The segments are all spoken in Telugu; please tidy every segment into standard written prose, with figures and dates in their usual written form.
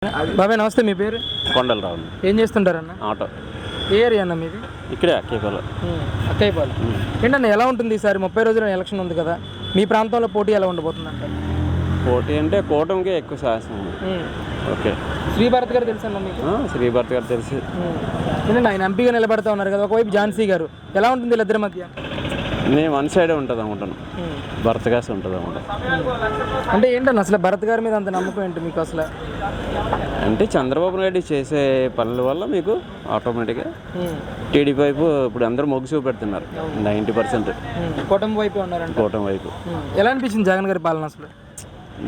బాబాయ్ నమస్తే, మీ పేరు? కొండలరావు. ఏం చేస్తుంటారన్న? ఆటో. ఏ ఏరియా అన్న మీది? ఇక్కడే అక్కయ్యపాలెం. అక్కయ్యపాలెం. ఏంటన్న ఎలా ఉంటుంది ఈసారి 30 రోజుల ఎలక్షన్ ఉంది కదా, మీ ప్రాంతంలో పోటీ ఎలా ఉండబోతుందంట? పోటీ అంటే కూటమికే ఎక్కువ శాసం. ఓకే. శ్రీభారత్ గారు తెలుసు అన్న మీకు? శ్రీభారత్ గారు తెలుసు. ఏంటంటే ఆయన ఎంపీగా నిలబడతా ఉన్నారు కదా, ఒకవైపు ఝాన్సీ గారు, ఎలా ఉంటుంది వీళ్ళిద్దరి మధ్య? నేను వన్ సైడే ఉంటుంది అనుకుంటాను, భరత్ గాసి ఉంటుంది అనుకుంటాను. అంటే ఏంటన్న అసలు భరత్ గారి మీద అంత నమ్మకం ఏంటి మీకు అసలు? అంటే చంద్రబాబు నాయుడు చేసే పనుల వల్ల మీకు ఆటోమేటిక్గా టీడీపీ వైపు ఇప్పుడు అందరూ మొగ్గు చూపెడుతున్నారు. 90% కూటమి వైపు ఉన్నారంట. కూటమి వైపు. ఎలా అనిపించింది జగన్ గారి పాలన అసలు?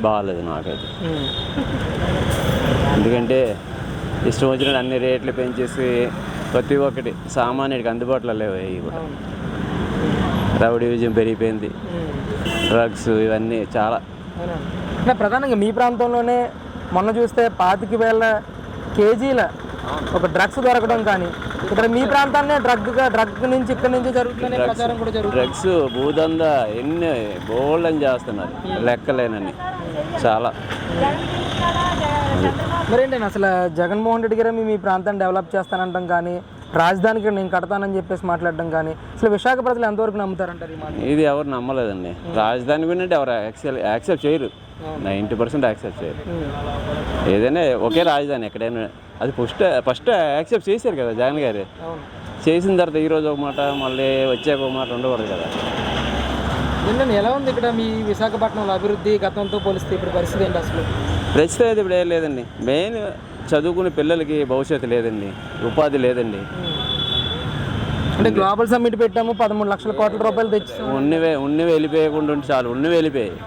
బాగాలేదు నాకైతే. ఎందుకంటే ఇష్టం వచ్చినట్టు అన్ని రేట్లు పెంచేసి ప్రతి ఒక్కటి సామాన్యుడికి అందుబాటులో లేవు. ఇవి కూడా రౌడీ విజయం పెరిగిపోయింది, డ్రగ్స్ ఇవన్నీ చాలా. ప్రధానంగా మీ ప్రాంతంలోనే మొన్న చూస్తే 25,000 కేజీల ఒక డ్రగ్స్ దొరకడం, కానీ ఇక్కడ మీ ప్రాంతాన్ని డ్రగ్ నుంచి ఇక్కడ నుంచి జరుగుతుందనే ప్రచారం కూడా జరుగుతుంది. డ్రగ్స్ భూదందా ఎన్ని బోల్డ్ అని చేస్తున్నారు, లెక్కలేనని చాలా. మరేంటండి అసలు జగన్మోహన్ రెడ్డి గారు మీ ప్రాంతాన్ని డెవలప్ చేస్తానంటాం కానీ, రాజధానికి నేను కడతానని చెప్పేసి మాట్లాడడం కానీ, అసలు విశాఖ ప్రజలు ఎంతవరకు నమ్ముతారంటారు? ఇది ఎవరు నమ్మలేదండి. రాజధాని గురించి ఎవరు యాక్సెప్ట్ చేయరు, 90% యాక్సెప్ట్ చేయరు. ఏదైనా ఒకే రాజధాని ఎక్కడైనా, అది ఫస్ట్ యాక్సెప్ట్ చేశారు కదా జగన్ గారు. చేసిన తర్వాత ఈరోజు ఒక మాట మళ్ళీ వచ్చాక ఒక మాట ఉండకూడదు కదా. ఏంటంటే ఎలా ఉంది ఇక్కడ మీ విశాఖపట్నంలో అభివృద్ధి గతంతో పోలిస్తే ఇప్పుడు పరిస్థితి ఏంటి అసలు? పరిస్థితి అయితే ఇప్పుడు ఏం లేదండి. మెయిన్ చదువుకునే పిల్లలకి భవిష్యత్తు లేదండి, ఉపాధి లేదండి. అంటే గ్లోబల్ సమ్మిట్ పెట్టాము, 13 లక్షల కోట్ల రూపాయలు తెచ్చి ఉన్నవి వెళ్ళిపోయకుండా ఉంటే చాలు. ఉన్నవి వెళ్ళిపోయాయి,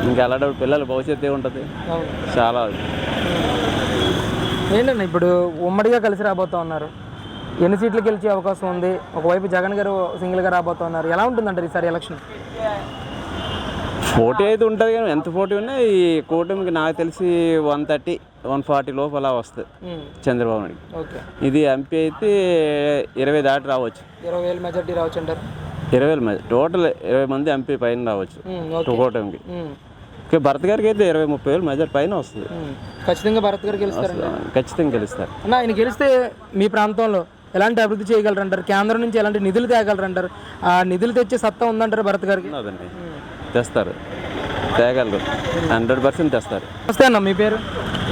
ఇంకా అలాంటి పిల్లల భవిష్యత్తు ఏముంటుంది? చాలా. ఏంటండి ఇప్పుడు ఉమ్మడిగా కలిసి రాబోతూ ఉన్నారు, ఎన్ని సీట్లు గెలిచే అవకాశం ఉంది? ఒకవైపు జగన్ గారు సింగిల్గా రాబోతూ ఉన్నారు, ఎలా ఉంటుందంటారు ఈసారి ఎలక్షన్? పోటీ అయితే ఉంటుంది, కానీ ఎంత పోటీ ఉన్నా ఈ కూటమికి నాకు తెలిసి 130-140 లోపల వస్తుంది చంద్రబాబు నాయుడు. ఓకే. ఇది ఎంపీ అయితే 20 దాటి రావచ్చు, 20,000 మెజార్టీ రావచ్చు అంటారు. 20,000 టోటల్ 20 మంది ఎంపీ పైన రావచ్చు కూటమికి. భరత్ గారికి అయితే 20-30,000 మెజార్టీ పైన వస్తుంది. ఖచ్చితంగా భరత్ గారు గెలుస్తారు. ఖచ్చితంగా గెలుస్తారు. ఆయన గెలిస్తే మీ ప్రాంతంలో ఎలాంటి అభివృద్ధి చేయగలరంటారు? కేంద్రం నుంచి ఎలాంటి నిధులు తేగలరంటారు? ఆ నిధులు తెచ్చే సత్తా ఉందంటారు భరత్ గారికి? అదండి, తెస్తారు, తేగలరు, 100% తెస్తారు. వస్తే అన్న మీ పేరు?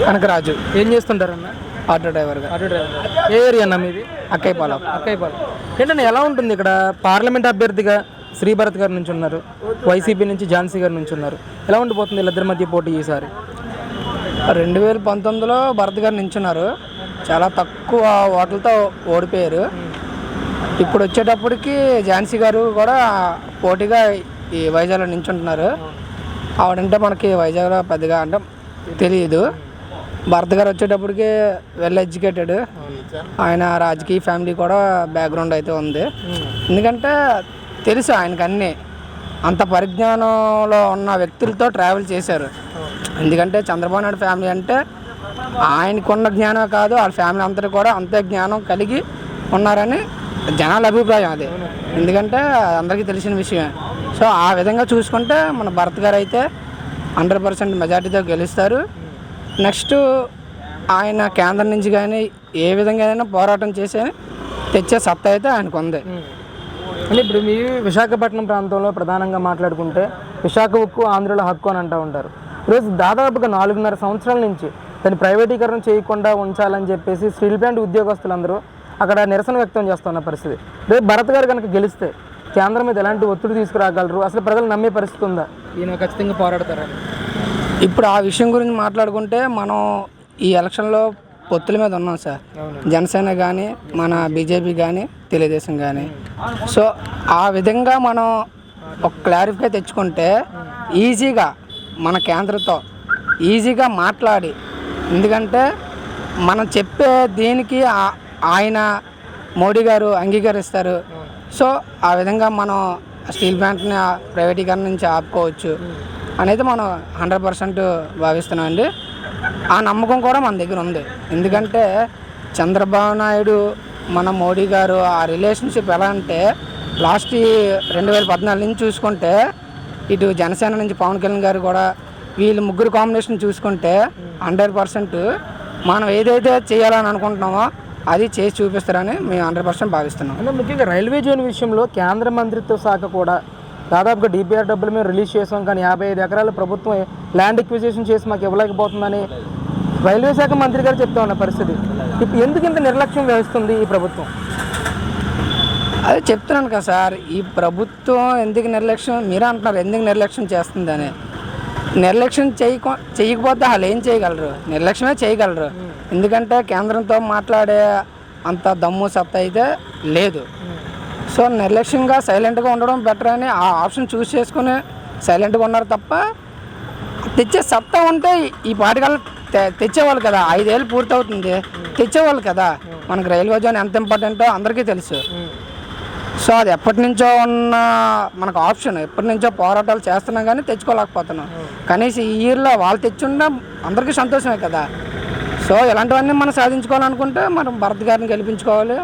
కనకరాజు. ఏం చేస్తుంటారన్న? ఆటో డ్రైవర్గా. Auto driver. ఏ ఏరియా అన్న మీది? అక్కయ్యపాలెం. అక్కయ్యపాలెం. ఏంటంటే ఎలా ఉంటుంది ఇక్కడ పార్లమెంట్ అభ్యర్థిగా శ్రీభరత్ గారి నుంచి ఉన్నారు, వైసీపీ నుంచి ఝాన్సీ గారి నుంచి ఉన్నారు, ఎలా ఉండిపోతుంది వీళ్ళిద్దరి మధ్య పోటీ ఈసారి? 2019లో భరత్ గారు నించున్నారు, చాలా తక్కువ ఓట్లతో ఓడిపోయారు. ఇప్పుడు వచ్చేటప్పటికి ఝాన్సీ గారు కూడా పోటీగా ఈ వైజాగ్లో నించుంటున్నారు. ఆవిడంటే మనకి వైజాగ్లో పెద్దగా అంటే తెలియదు. భరత్ గారు వచ్చేటప్పటికి వెల్ ఎడ్యుకేటెడ్, ఆయన రాజకీయ ఫ్యామిలీ కూడా బ్యాక్గ్రౌండ్ అయితే ఉంది. ఎందుకంటే తెలుసు ఆయనకు అన్నీ, అంత పరిజ్ఞానంలో ఉన్న వ్యక్తులతో ట్రావెల్ చేశారు. ఎందుకంటే చంద్రబాబు నాయుడు ఫ్యామిలీ అంటే ఆయనకున్న జ్ఞానం కాదు, వాళ్ళ ఫ్యామిలీ అంతా కూడా అంతే జ్ఞానం కలిగి ఉన్నారని జనాల అభిప్రాయం అది. ఎందుకంటే అందరికీ తెలిసిన విషయమే. సో ఆ విధంగా చూసుకుంటే మన భరత్ గారు అయితే 100% మెజార్టీతో గెలుస్తారు. నెక్స్ట్ ఆయన కేంద్రం నుంచి కానీ ఏ విధంగా పోరాటం చేసి తెచ్చే సత్తా అయితే ఆయనకు ఉంది. అంటే ఇప్పుడు మీ విశాఖపట్నం ప్రాంతంలో ప్రధానంగా మాట్లాడుకుంటే విశాఖ ఉక్కు ఆంధ్రుల హక్కు అని అంటూ ఉంటారు. ఈరోజు దాదాపుగా 4.5 సంవత్సరాల నుంచి దాన్ని ప్రైవేటీకరణ చేయకుండా ఉంచాలని చెప్పేసి స్టీల్ ప్లాంట్ ఉద్యోగస్తులందరూ అక్కడ నిరసన వ్యక్తం చేస్తున్న పరిస్థితి. రేపు భరత్ గారు కనుక గెలిస్తే కేంద్రం మీద ఎలాంటి ఒత్తిడి తీసుకురాగలరు? అసలు ప్రజలు నమ్మే పరిస్థితి ఉందా? ఈయన ఖచ్చితంగా పోరాడతారా? ఇప్పుడు ఆ విషయం గురించి మాట్లాడుకుంటే మనం ఈ ఎలక్షన్లో పొత్తుల మీద ఉన్నాం సార్. జనసేన కానీ, మన బీజేపీ కానీ, తెలుగుదేశం కానీ. సో ఆ విధంగా మనం ఒక క్లారిఫై తెచ్చుకుంటే ఈజీగా మన కేంద్రంతో ఈజీగా మాట్లాడి, ఎందుకంటే మనం చెప్పే దీనికి ఆయన మోడీ గారు అంగీకరిస్తారు. సో ఆ విధంగా మనం స్టీల్ ప్లాంట్ని ప్రైవేటీకరణ నుంచి ఆపుకోవచ్చు అనేది మనం 100% భావిస్తున్నాం అండి. ఆ నమ్మకం కూడా మన దగ్గర ఉంది. ఎందుకంటే చంద్రబాబు నాయుడు మన మోడీ గారు ఆ రిలేషన్షిప్ ఎలా అంటే లాస్ట్ 2014 నుంచి చూసుకుంటే ఇటు జనసేన నుంచి పవన్ కళ్యాణ్ గారు కూడా వీళ్ళు ముగ్గురు కాంబినేషన్ చూసుకుంటే 100% మనం ఏదైతే చేయాలని అనుకుంటున్నామో అది చేసి చూపిస్తారని మేము 100% భావిస్తున్నాం. అంటే ముఖ్యంగా రైల్వే జోన్ విషయంలో కేంద్ర మంత్రిత్వ శాఖ కూడా దాదాపుగా డిపిఆర్ డబ్బులు మేము రిలీజ్ చేసాం, కానీ 55 ఎకరాలు ప్రభుత్వం ల్యాండ్ ఎక్విజిషన్ చేసి మాకు ఇవ్వలేకపోతుందని రైల్వే శాఖ మంత్రి గారు చెప్తా ఉన్న పరిస్థితి. ఇప్పుడు ఎందుకు ఇంత నిర్లక్ష్యం వహిస్తుంది ఈ ప్రభుత్వం? అదే చెప్తున్నాను కదా సార్, ఈ ప్రభుత్వం ఎందుకు నిర్లక్ష్యం, మీరే అంటున్నారు ఎందుకు నిర్లక్ష్యం చేస్తుందని. నిర్లక్ష్యం చేయకపోతే వాళ్ళు ఏం చేయగలరు? నిర్లక్ష్యమే చేయగలరు. ఎందుకంటే కేంద్రంతో మాట్లాడే అంత దమ్ము సత్తా అయితే లేదు. సో నిర్లక్ష్యంగా సైలెంట్గా ఉండడం బెటర్ అని ఆ ఆప్షన్ చూస్ చేసుకుని సైలెంట్గా ఉన్నారు తప్ప, తెచ్చే సత్తా ఉంటే ఈ పాటికల్లా తెచ్చేవాళ్ళు కదా. 5 ఏళ్ళు పూర్తవుతుంది, తెచ్చేవాళ్ళు కదా. మనకు రైల్వే జోన్ ఎంత ఇంపార్టెంటో అందరికీ తెలుసు. సో అది ఎప్పటి నుంచో ఉన్న మనకు ఆప్షన్, ఎప్పటి నుంచో పోరాటాలు చేస్తున్నాం కానీ తెచ్చుకోలేకపోతున్నాం. కనీసం ఈ ఇయర్లో వాళ్ళు తెచ్చుంటే అందరికీ సంతోషమే కదా. సో ఇలాంటివన్నీ మనం సాధించుకోవాలనుకుంటే మనం భరత్ గారిని గెలిపించుకోవాలి.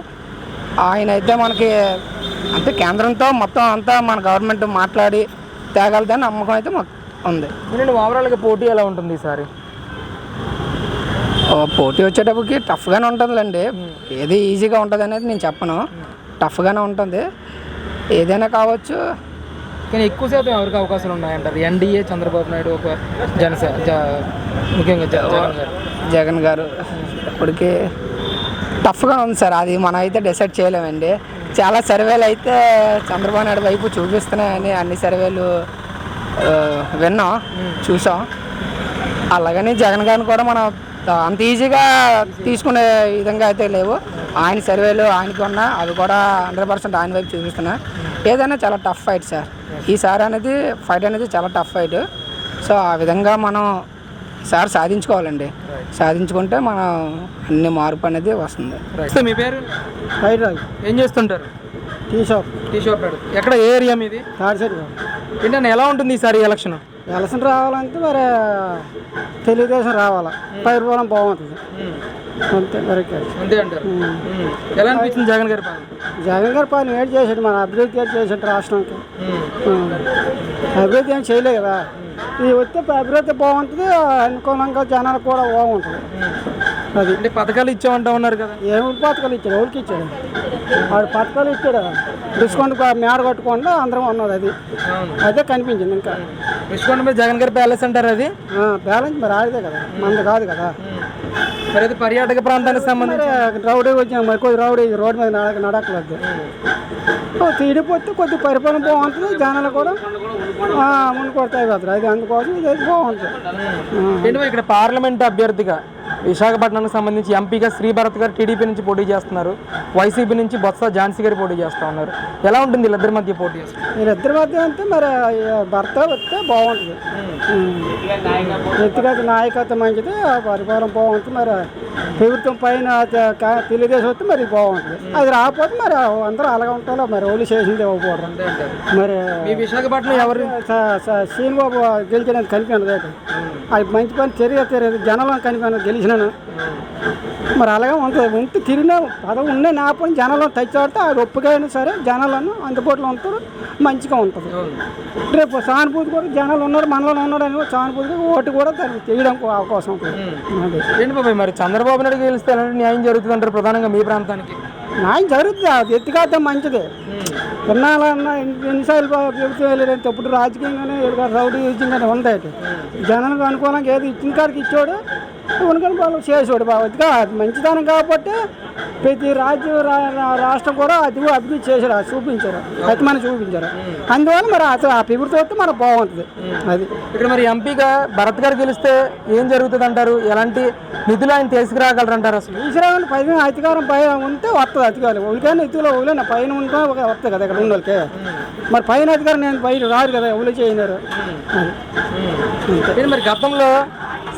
ఆయన అయితే మనకి అంటే కేంద్రంతో మొత్తం అంతా మన గవర్నమెంట్ మాట్లాడి తేగలదని నమ్మకం అయితే మాకు ఉంది. ఓవరాల్గా పోటీ ఎలా ఉంటుంది ఈసారి? పోటీ వచ్చేటప్పటికి టఫ్గానే ఉంటుందిలేండి. ఏది ఈజీగా ఉంటుంది అనేది నేను చెప్పను, టఫ్గానే ఉంటుంది. ఏదైనా కావచ్చు, కానీ ఎక్కువ శాతం ఎవరికి అవకాశాలు ఉన్నాయంటారు? ఎన్డీఏ, చంద్రబాబు నాయుడు, ఒక ముఖ్యంగా జగన్ గారు ఇప్పటికీ టఫ్గా ఉంది సార్. అది మనం అయితే డిసైడ్ చేయలేమండి. చాలా సర్వేలు అయితే చంద్రబాబు నాయుడు వైపు చూపిస్తున్నాయని అన్ని సర్వేలు విన్నాం, చూసాం. అలాగని జగన్ గారిని కూడా మనం అంత ఈజీగా తీసుకునే విధంగా అయితే లేవు. ఆయన సర్వేలు ఆయనకి ఉన్నా అవి కూడా 100% ఆయన వైపు చూపిస్తున్నా. ఏదైనా చాలా టఫ్ ఫైట్ సార్ ఈసారి అనేది. ఫైట్ అనేది చాలా టఫ్ ఫైట్. సో ఆ విధంగా మనం ఈసారి సాధించుకోవాలండి. సాధించుకుంటే మనం అన్ని మార్పు అనేది వస్తుంది. మీ పేరు? హైదరాబాద్. ఏం చేస్తుంటారు? Tea shop. టీ షాప్ పెడతారు. ఎక్కడ, ఏ ఏరియా మీది? తాడిసెట్. ఏంటంటే ఎలా ఉంటుంది ఈసారి ఎలక్షన్? ఎలక్షన్ రావాలంటే మరి తెలుగుదేశం రావాలా, పరిపాలన బాగుంటుంది అంతే. అంతే అంటారు. ఎలా అనిపించింది జగన్ గారి పాలన? జగన్ గారి పాలన ఏడు చేసాడు, మన అభివృద్ధి చేసాడు రాష్ట్రానికి. అభివృద్ధి ఏం చేయలేదు కదా. ఇది వస్తే అభివృద్ధి బాగుంటుంది, అనుకూలంగా జనాలకు కూడా బాగుంటుంది. అది అంటే పథకాలు ఇచ్చామంటా ఉన్నారు కదా. ఏమి పథకాలు ఇచ్చాడు? ఎవరికి ఇచ్చాడు? వాడు పథకాలు ఇచ్చాడు. డిస్కౌంట్ మేడ కట్టుకుండా అందరం ఉన్నది. అది అదే కనిపించింది. ఇంకా డిస్కౌంట్ మీద జగన్ గారి ప్యాలెస్ అంటారు. అది బ్యాలెన్స్ మరి ఆడిదే కదా, మనది కాదు కదా. మరి అది పర్యాటక ప్రాంతానికి సంబంధించి రౌడీ వచ్చిన మరి కొద్ది రౌడీ రోడ్డు మీద నడకలేదు. తీడిపోతే కొద్ది పరిపాలన బాగుంటుంది, జనాలు కూడా ముందు కొడతాయి కదా. అది అందుకోసం ఇది బాగుంటుంది. ఇక్కడ పార్లమెంట్ అభ్యర్థిగా విశాఖపట్నానికి సంబంధించి ఎంపీగా శ్రీభరత్ గారు టీడీపీ నుంచి పోటీ చేస్తున్నారు, వైసీపీ నుంచి బొత్స ఝాన్సీ గారు పోటీ చేస్తూ ఉన్నారు. ఎలా ఉంటుంది వీళ్ళిద్దరి మధ్య పోటీ? వీళ్ళిద్దరి మధ్య అంటే మరి భర్త వస్తే బాగుంటుంది. వ్యక్తిగత నాయకత్వం మంచిది, పరిపాలన బాగుంటుంది. మరి ప్రభుత్వం పైన తెలుగుదేశం వస్తే మరి బాగుంటుంది. అది రాకపోతే మరి అందరూ అలాగే ఉంటారో మరి ఓన్లీ చేసింది ఇవ్వకూడదు. మరి విశాఖపట్నం ఎవరు? శ్రీనిబాబు గెలిచినది కనిపించదు. అది మంచి పని తెలియదు, జనాలను కనిపించదు గెలిచినాను. మరి అలాగే ఉంటుంది. ఉంటే తిరిగిన పదవి ఉండే నాపని జనాలను తెచ్చాడితే అది ఒప్పుకైనా సరే జనాలను అందుబాటులో ఉంటారు, మంచిగా ఉంటుంది. రేపు సానుభూతి కూడా జనాలు ఉన్నారు, మనలో ఉన్నాడు అని సానుభూతిగా ఓటు కూడా చేయడానికి అవకాశం ఉంటుంది. ఏంటి బాబాయ్, మరి చంద్రబాబు నాయుడు గెలిస్తే న్యాయం జరుగుతుంది అంటారు ప్రధానంగా మీ ప్రాంతానికి? న్యాయం జరుగుతుంది, అది ఎత్తుకాతే మంచిది. విన్నాలన్నా ఎన్నిసార్లు ప్రభుత్వం వెళ్ళేది ఎప్పుడు రాజకీయంగానే రౌడీ యూజింగ్గానే ఉంది. జనాలకు అనుకూలంగా ఏది ఇచ్చిన కాడికి ఇచ్చాడు, ఉనుకొని వాళ్ళు చేసాడు బాగా. అది మంచిదనం కాబట్టి ప్రతి రాష్ట్రం కూడా అది అభివృద్ధి చేశారు, అది చూపించారు, అది మనం చూపించారు. అందువల్ల మరి అసలు ఆ ప్రభుత్వం వస్తే మనకు బాగుంటుంది. అది ఇక్కడ మరి ఎంపీగా భరత్ గారు గెలిస్తే ఏం జరుగుతుంది అంటారు? ఎలాంటి నిధులు ఆయన తీసుకురాగలరు అంటారు? అసలు తీసుకురావాలని పైన అధికారం పైన ఉంటే వస్తుంది. అధికారులు ఉలికైనా ఇతులో ఉలైనా పైన ఉంటే వస్తుంది కదా ఇక్కడ ఉన్న వాళ్ళకి. మరి పైన అధికారం నేను బయట రారు కదా, ఉలి చేయనారు. మరి గతంలో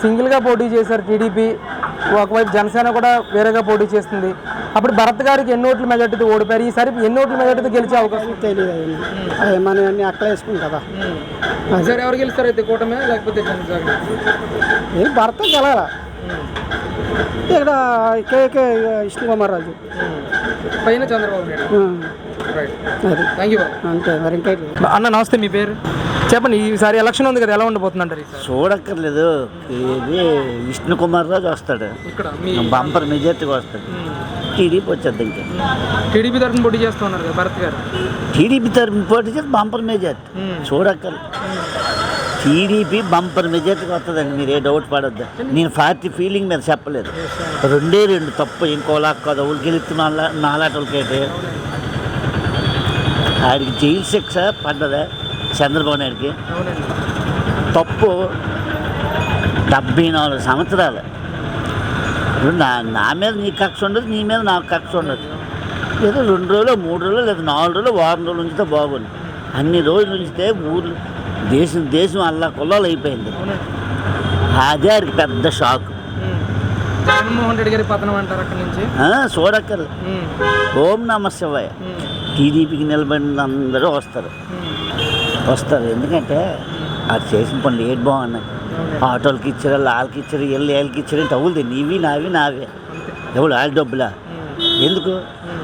సింగిల్గా పోటీ చేశారు టీడీపీ, ఒకవైపు జనసేన కూడా వేరేగా పోటీ చేస్తుంది. అప్పుడు భరత్ గారికి ఎన్ని ఓట్ల మెజార్టీతో ఓడిపోయారు, ఈసారి ఎన్ని ఓట్ల మెజార్టీతో గెలిచే అవకాశం తెలియదు. అది మనం అన్ని అక్కడ వేసుకుంది కదా. సార్ ఎవరు గెలుస్తారు అయితే, కూటమే లేకపోతే ఏం భర్త గెలవాల? ఇక్కడ కేకే విష్ణు కుమార్ రాజు పైన చంద్రబాబు నాయుడు. రైట్, అది థ్యాంక్ యూ బాబు. అంతే మరి ఇంకా అన్న నమస్తే, మీ పేరు చెప్పండి. ఈసారి ఎలక్షన్ ఉంది కదా, ఎలా ఉండబోతుంది అంటారు ఈసారి? చూడక్కర్లేదు, ఇది విష్ణు కుమార్ రాజు వస్తాడు, ఇక్కడ మీ బంపర్ మెజార్టీగా వస్తాడు. టీడీపీ వచ్చేది ఇంకా టీడీపీ తరఫున పోటీ చేస్తూ ఉన్నారు కదా భరత్ గారు. టీడీపీ తరఫున పోటీ చేసి బంపర్ మెజార్టీ చూడక్కర్లేదు. టీడీపీ బంపర్ మెజార్టీగా వస్తుందండి, మీరు ఏ డౌట్ పడొద్దు. నేను పార్టీ ఫీలింగ్ మీద చెప్పలేదు. 2 తప్పు, ఇంకోలా కాదు. ఊరికి గెలుస్తున్న నాలాటోళ్ళకైతే ఆడికి జైలు శిక్ష పడ్డదా చంద్రబాబు నాయుడికి? అవునండి. తప్పు 74 సంవత్సరాలు. ఇప్పుడు నా మీద నీ కక్ష ఉండదు, నీ మీద నాకు కక్ష ఉండదు. ఏదో 2 రోజులు 3 రోజులు లేదా 4 రోజులు వారం రోజులు ఉంచితే బాగుంది. అన్ని రోజులు ఉంచితే ఊర్లు దేశం అల్లా కొల్లాలు అయిపోయింది. అదే ఆడికి పెద్ద షాక్. జగన్మోహన్ రెడ్డి గారి పతనం అంటారు అక్కడి నుంచి. చూడక్కర్లేదు. ఓం నమ శివాయ. టీడీపీకి నిలబడిన అందరూ వస్తారు. ఎందుకంటే అది చేసిన పనులు ఏది బాగున్నాయి. ఆటోలకి ఇచ్చారు, వాళ్ళకి ఇచ్చారు, వీళ్ళకి ఇచ్చారు. టవులు నీవి నావే. ఎవరు వాళ్ళ డబ్బులా? ఎందుకు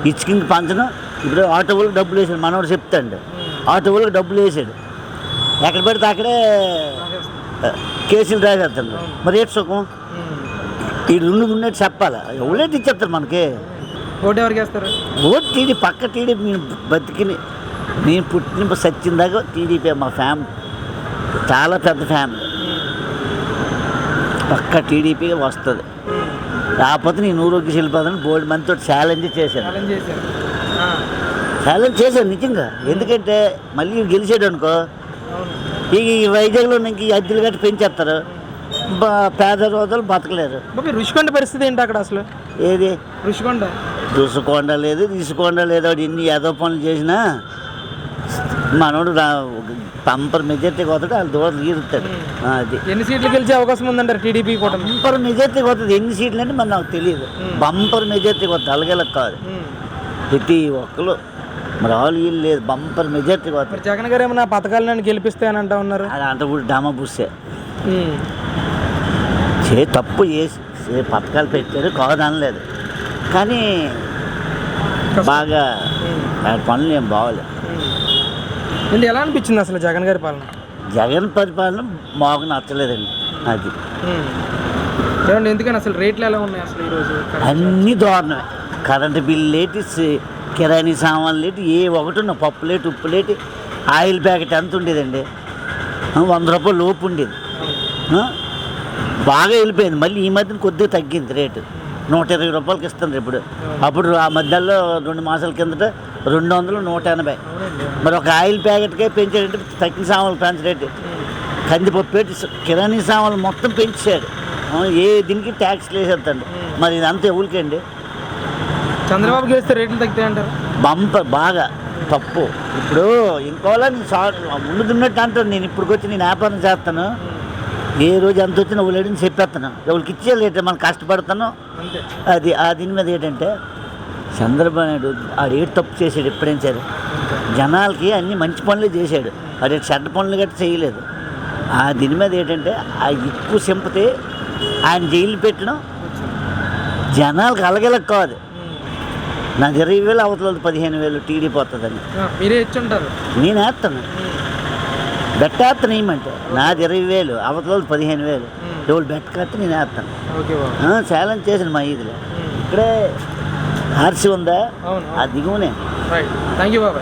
ఇచ్చుకింది పంచడం? ఇప్పుడు ఆటో వాళ్ళకి డబ్బులు వేసాడు, మనవాడు చెప్తాడు. ఆటో వాళ్ళకి డబ్బులు వేసాడు, ఎక్కడ పడితే అక్కడే కేసులు రాసేస్తాడు. మరి ఏడు సుఖం? ఈ 2 ఉన్నట్టు చెప్పాలా? ఎవరైతే ఇచ్చేస్తారు మనకి? ఓటు ఎవరికి వేస్తారు? Vote TDP. పక్క టీడీపీ. నేను పుట్టిన సచ్చిన దాకా టీడీపీ. మా ఫ్యామిలీ చాలా పెద్ద ఫ్యామిలీ. పక్క టీడీపీ వస్తుంది. కాకపోతే నేను ఊరికి వెళ్ళిపోతాను. బోర్డు మందితో ఛాలెంజ్ చేశాను. నిజంగా. ఎందుకంటే మళ్ళీ గెలిచాడు అనుకో, ఈ వైజాగ్లో ఇంక ఈ అద్దెలు గట్టి పెంచేస్తారు. పేద రోజులు బతకలేరు. రుషికొండ పరిస్థితి ఏంటి అక్కడ అసలు? ఏది రుషికొండ లేదు, తీసుకోండ లేదు. ఎన్ని ఏదో పనులు చేసినా మనోడు పంపర్ మెజార్టీకి వస్తాడు, వాళ్ళ దూరం గీరుతాడు. అది ఎన్ని సీట్లు గెలిచే అవకాశం ఉందంటారు టీడీపీ కూడా? బంపర్ మెజార్టీకి వస్తుంది. ఎన్ని సీట్లు అంటే మరి నాకు తెలియదు. బంపర్ మెజార్టీకి వస్తుంది, అలాగేలకు కాదు. ప్రతి ఒక్కరు మరి వీళ్ళు లేదు, బంపర్ మెజార్టీకి వస్తుంది. జగన్ గారు ఏమన్నా పథకాలను గెలిపిస్తే అని అంటా ఉన్నారు. అది అంత కూడా డామా బుస్సే. తప్పు చేసి పథకాలు పెట్టారు, కాదనలేదు. కానీ బాగా పనులు ఏం బాగోలేదు. ఎలా అనిపించింది అసలు జగన్ గారి పాలన? జగన్ పరిపాలన మాకు నచ్చలేదండి. అది ఎందుకని అసలు రేట్లు ఎలా ఉన్నాయి అసలు ఈరోజు? అన్నీ దారుణమే. కరెంటు బిల్లు లేటి, కిరాణీ సామాన్లు లేటి, ఏ ఒకటి ఉన్న పప్పు లేటు, ఉప్పు లేటి. ఆయిల్ ప్యాకెట్ ఎంత ఉండేదండి? 100 రూపాయలు లోపు ఉండేది. బాగా వెళ్ళిపోయింది. మళ్ళీ ఈ మధ్యన కొద్దిగా తగ్గింది రేటు. 120 రూపాయలకి ఇస్తుంది ఇప్పుడు. అప్పుడు ఆ మధ్యలో 2 మాసాల కిందట 200, 180. మరి ఒక ఆయిల్ ప్యాకెట్కే పెంచాడంటే తగ్గిన సామాన్లు పెంచరేటు. కందిపప్పు పెట్టి కిరాణీ సామాన్లు మొత్తం పెంచాడు. ఏ దీనికి ట్యాక్స్లు వేసేస్తాడు. మరి ఇదంతా ఎవరికండి? చంద్రబాబు గెలిస్తే రేట్లు తగ్గుతాయంటారు. బంపర్ బాగా తప్పు. ఇప్పుడు ఇంకోలా నేను ముందున్నట్టు అంటాను. నేను ఇప్పటికొచ్చి నేను వ్యాపారం చేస్తాను, ఏ రోజు ఎంత వచ్చినా వాళ్ళని చెప్పేస్తాను. ఎవరికి ఇచ్చేయాలి, మనం కష్టపడతాను. అది ఆ దీని మీద ఏంటంటే చంద్రబాబు నాయుడు ఆడు ఏడు తప్పు చేశాడు ఎప్పుడైనా సరే. జనాలకి అన్ని మంచి పనులు చేశాడు, అది చెడ్డ పనులు గట్రా చేయలేదు. ఆ దీని మీద ఏంటంటే ఆ ఎక్కువ సింపతి ఆయన జైలు పెట్టడం జనాలకు అలగలకు కాదు. నాకు 20,000 అవతల 15,000 టీడీపీ వస్తుందని మీరే ఇచ్చుంటారు. నేను వేస్తాను, బెట్టేస్తాను. ఏమంటే నాది 20,000 అవతల 15,000. ఎవరు బెట్టకత్తే నేను వేస్తాను. ఛాలెంజ్ చేశాను మా ఈదిలో. ఇక్కడే ఆర్సీ ఉందా, ఆ దిగువనే. థ్యాంక్ యూ బాబాయ్.